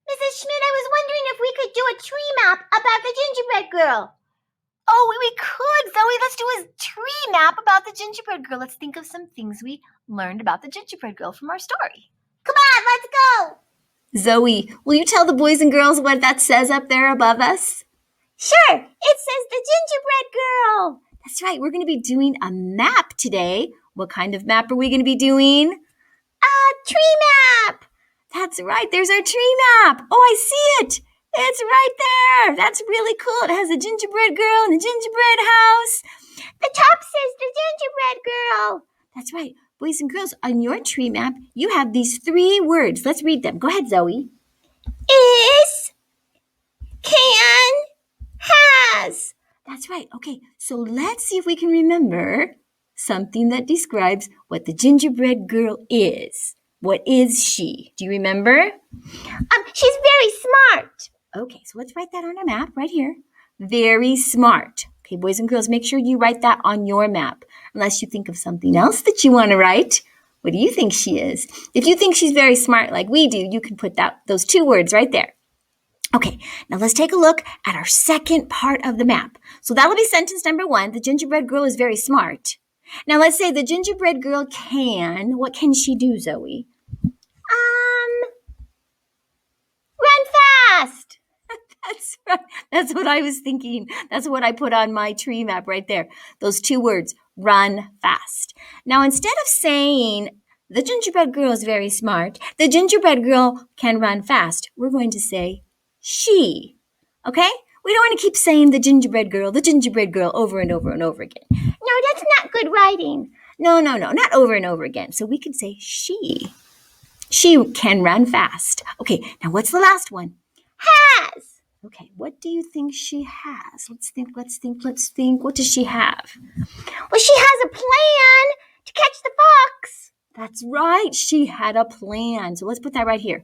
Mrs. Schmidt, I was wondering if we could do a tree map about the gingerbread girl. Oh, we could, Zoe. Let's do a tree map about the gingerbread girl. Let's think of some things we learned about the gingerbread girl from our story. Come on, let's go. Zoe, will you tell the boys and girls what that says up there above us? Sure. It says the gingerbread girl. That's right. We're going to be doing a map today. What kind of map are we going to be doing? A tree map. That's right. There's our tree map. Oh, I see it. It's right there. That's really cool. It has a gingerbread girl and a gingerbread house. The top says the gingerbread girl. That's right. Boys and girls, on your tree map, you have these 3 words. Let's read them. Go ahead, Zoe. Is, can, has. That's right. Okay, so let's see if we can remember something that describes what the gingerbread girl is. What is she? Do you remember? She's very smart. Okay, so let's write that on our map right here. Very smart. Okay, boys and girls, make sure you write that on your map. Unless you think of something else that you want to write. What do you think she is? If you think she's very smart like we do, you can put those 2 words right there. Okay, now let's take a look at our second part of the map. So that'll be sentence number 1. The gingerbread girl is very smart. Now let's say the gingerbread girl can. What can she do, Zoe? Run fast. That's right. That's what I was thinking. That's what I put on my tree map right there. Those 2 words, run fast. Now, instead of saying the gingerbread girl is very smart, the gingerbread girl can run fast, we're going to say she. Okay? We don't want to keep saying the gingerbread girl over and over and over again. No, that's not good writing. No, not over and over again. So we could say she. She can run fast. Okay, now what's the last one? Has. Okay, what do you think she has? Let's think. What does she have? Well, she has a plan to catch the fox. That's right. She had a plan. So let's put that right here.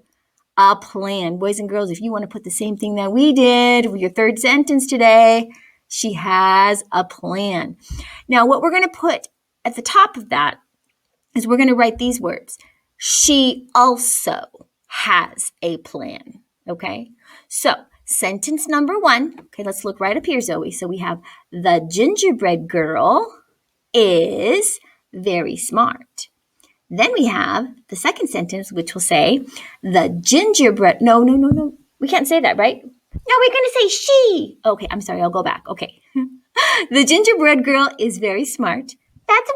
A plan. Boys and girls, if you want to put the same thing that we did with your third sentence today, she has a plan. Now, what we're going to put at the top of that is we're going to write these words. She also has a plan. Okay? So, sentence number 1. Okay, let's look right up here, Zoe. So we have the gingerbread girl is very smart. Then we have the second sentence, which will say the gingerbread. No. We can't say that, right? No, we're going to say she. Okay, I'm sorry. I'll go back. Okay. The gingerbread girl is very smart. That's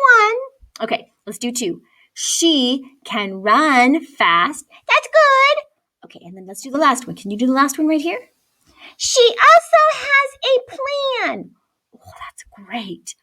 1. Okay, let's do 2. She can run fast. That's good. Okay, and then let's do the last one. Can you do the last one right here? She also has a plan. Oh, that's great.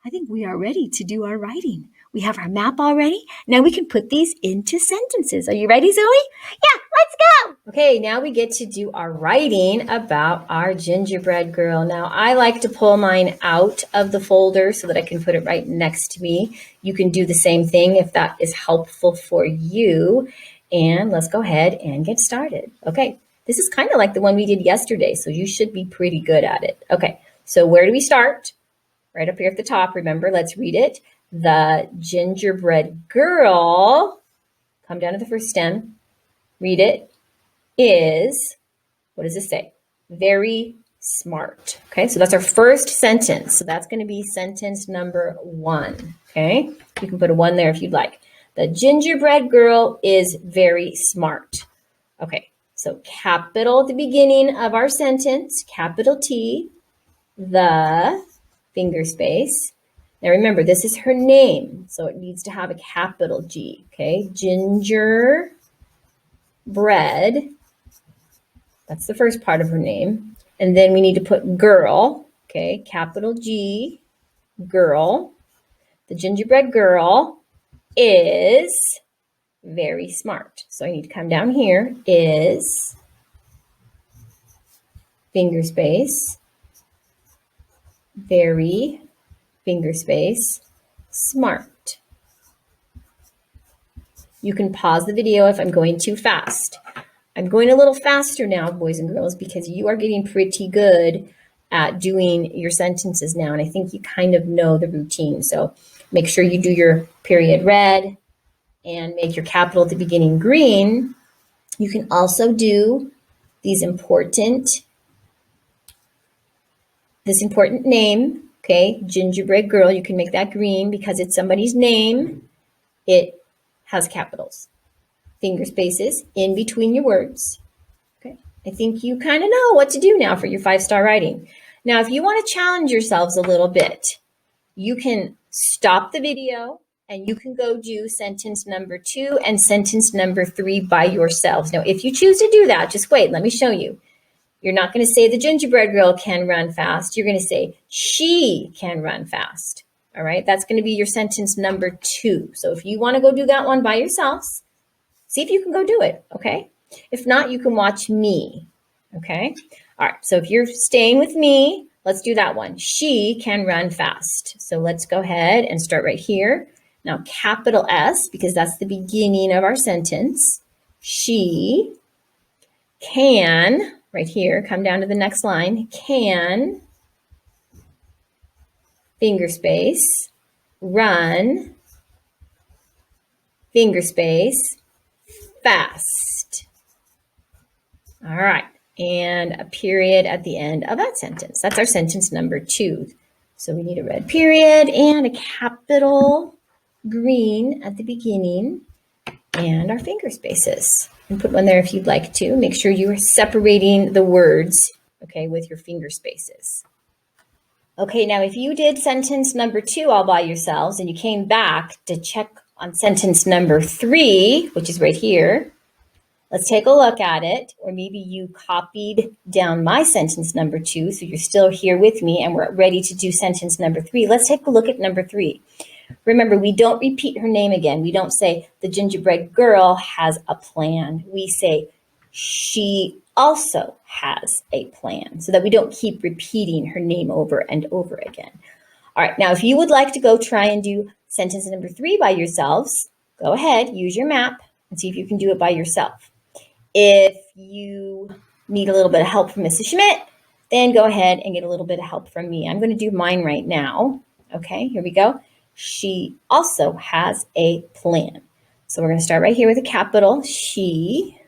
I think we are ready to do our writing. We have our map already. Now we can put these into sentences. Are you ready, Zoe? Yeah, let's go. Okay, now we get to do our writing about our gingerbread girl. Now, I like to pull mine out of the folder so that I can put it right next to me. You can do the same thing if that is helpful for you. And let's go ahead and get started. Okay, this is kind of like the one we did yesterday, so you should be pretty good at it. Okay, so where do we start? Right up here at the top, remember, let's read it. The gingerbread girl, come down to the first stem, read it, is, what does it say? Very smart. Okay, so that's our first sentence. So that's going to be sentence number 1. Okay, you can put a 1 there if you'd like. The gingerbread girl is very smart. Okay, so capital at the beginning of our sentence, capital T, the finger space. Now remember, this is her name, so it needs to have a capital G, okay? Gingerbread, that's the first part of her name. And then we need to put girl, okay? Capital G, girl. The gingerbread girl is very smart. So I need to come down here, is, finger space, very, finger space, smart. You can pause the video if I'm going too fast. I'm going a little faster now, boys and girls, because you are getting pretty good at doing your sentences now, and I think you kind of know the routine. So make sure you do your period red and make your capital at the beginning green. You can also do this important name, okay, gingerbread girl. You can make that green because it's somebody's name. It has capitals, finger spaces in between your words. Okay, I think you kind of know what to do now for your 5-star writing. Now, if you want to challenge yourselves a little bit, you can stop the video and you can go do sentence number 2 and sentence number 3 by yourselves. Now, if you choose to do that, just wait, let me show you. You're not going to say the gingerbread girl can run fast. You're going to say she can run fast. All right, that's going to be your sentence number 2. So if you want to go do that one by yourselves, see if you can go do it, okay? If not, you can watch me, okay? All right, so if you're staying with me, let's do that one. She can run fast. So let's go ahead and start right here. Now, capital S, because that's the beginning of our sentence. She can, right here, come down to the next line, can, finger space, run, finger space, fast. All right, and a period at the end of that sentence. That's our sentence number 2. So we need a red period and a capital green at the beginning and our finger spaces. And put one there if you'd like to. Make sure you are separating the words, okay, with your finger spaces. Okay, now if you did sentence number 2 all by yourselves and you came back to check on sentence number 3, which is right here, let's take a look at it. Or maybe you copied down my sentence number 2, so you're still here with me and we're ready to do sentence number 3. Let's take a look at number 3. Remember, we don't repeat her name again. We don't say the gingerbread girl has a plan. We say she also has a plan, so that we don't keep repeating her name over and over again. All right, now if you would like to go try and do sentence number 3 by yourselves, go ahead, use your map and see if you can do it by yourself. If you need a little bit of help from Mrs. Schmidt, then go ahead and get a little bit of help from me. I'm going to do mine right now. Okay, here we go. She also has a plan. So we're going to start right here with a capital she.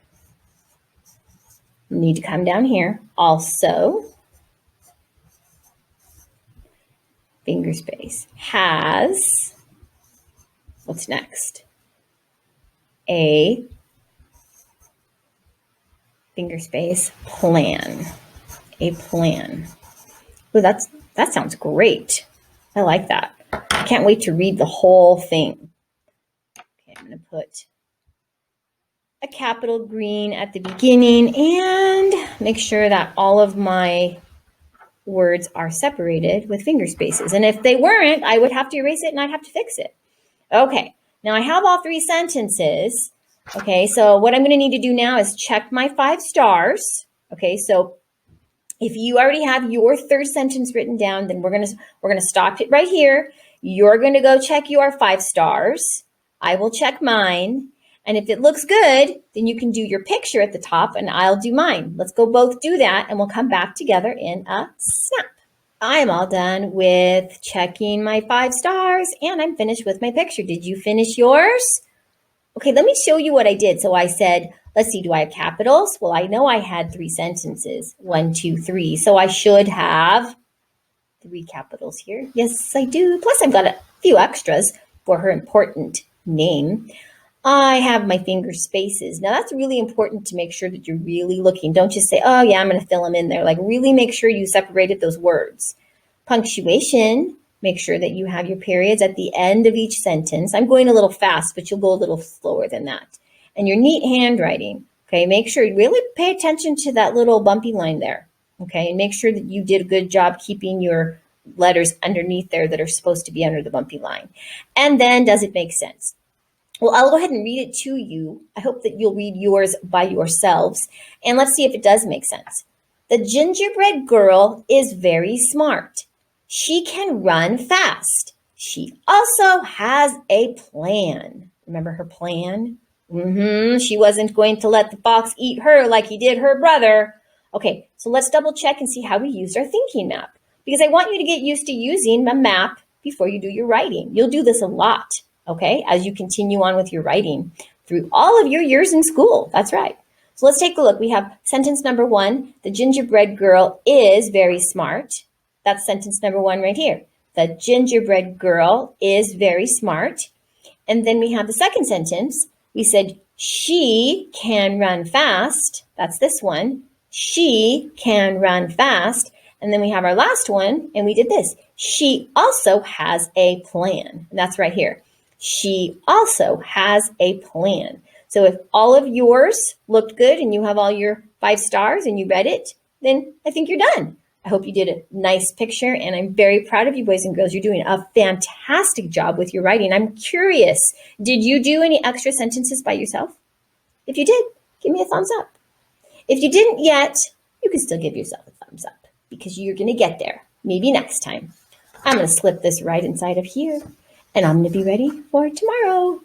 You need to come down here. Also, finger space, has, what's next? A finger space, plan. A plan. Oh, that sounds great. I like that. I can't wait to read the whole thing. Okay, I'm going to put a capital green at the beginning and make sure that all of my words are separated with finger spaces. And if they weren't, I would have to erase it and I'd have to fix it. Okay, now I have all 3 sentences. Okay, so what I'm going to need to do now is check my 5 stars. Okay, so if you already have your 3rd sentence written down, then we're gonna stop it right here. You're going to go check your 5 stars. I will check mine. And if it looks good, then you can do your picture at the top and I'll do mine. Let's go both do that and we'll come back together in a snap. I'm all done with checking my 5 stars and I'm finished with my picture. Did you finish yours? Okay, let me show you what I did. So I said, let's see, do I have capitals? Well, I know I had 3 sentences, 1, 2, 3. So I should have 3 capitals here. Yes, I do. Plus I've got a few extras for her important name. I have my finger spaces. Now that's really important to make sure that you're really looking. Don't just say, oh yeah, I'm going to fill them in there. Like really make sure you separated those words. Punctuation, make sure that you have your periods at the end of each sentence. I'm going a little fast, but you'll go a little slower than that. And your neat handwriting, okay, make sure you really pay attention to that little bumpy line there, okay, and make sure that you did a good job keeping your letters underneath there that are supposed to be under the bumpy line. And then, does it make sense? Well, I'll go ahead and read it to you. I hope that you'll read yours by yourselves. And let's see if it does make sense. The gingerbread girl is very smart. She can run fast. She also has a plan. Remember her plan? She wasn't going to let the fox eat her like he did her brother. Okay, so let's double check and see how we used our thinking map. Because I want you to get used to using a map before you do your writing. You'll do this a lot, okay, as you continue on with your writing through all of your years in school. That's right. So let's take a look. We have sentence number 1. The gingerbread girl is very smart. That's sentence number 1 right here. The gingerbread girl is very smart. And then we have the second sentence. We said, she can run fast. That's this one. She can run fast. And then we have our last one, and we did this. She also has a plan. And that's right here. She also has a plan. So if all of yours looked good and you have all your 5 stars and you read it, then I think you're done. I hope you did a nice picture, and I'm very proud of you, boys and girls. You're doing a fantastic job with your writing. I'm curious, did you do any extra sentences by yourself? If you did, give me a thumbs up. If you didn't yet, you can still give yourself a thumbs up because you're going to get there. Maybe next time. I'm going to slip this right inside of here, and I'm going to be ready for tomorrow.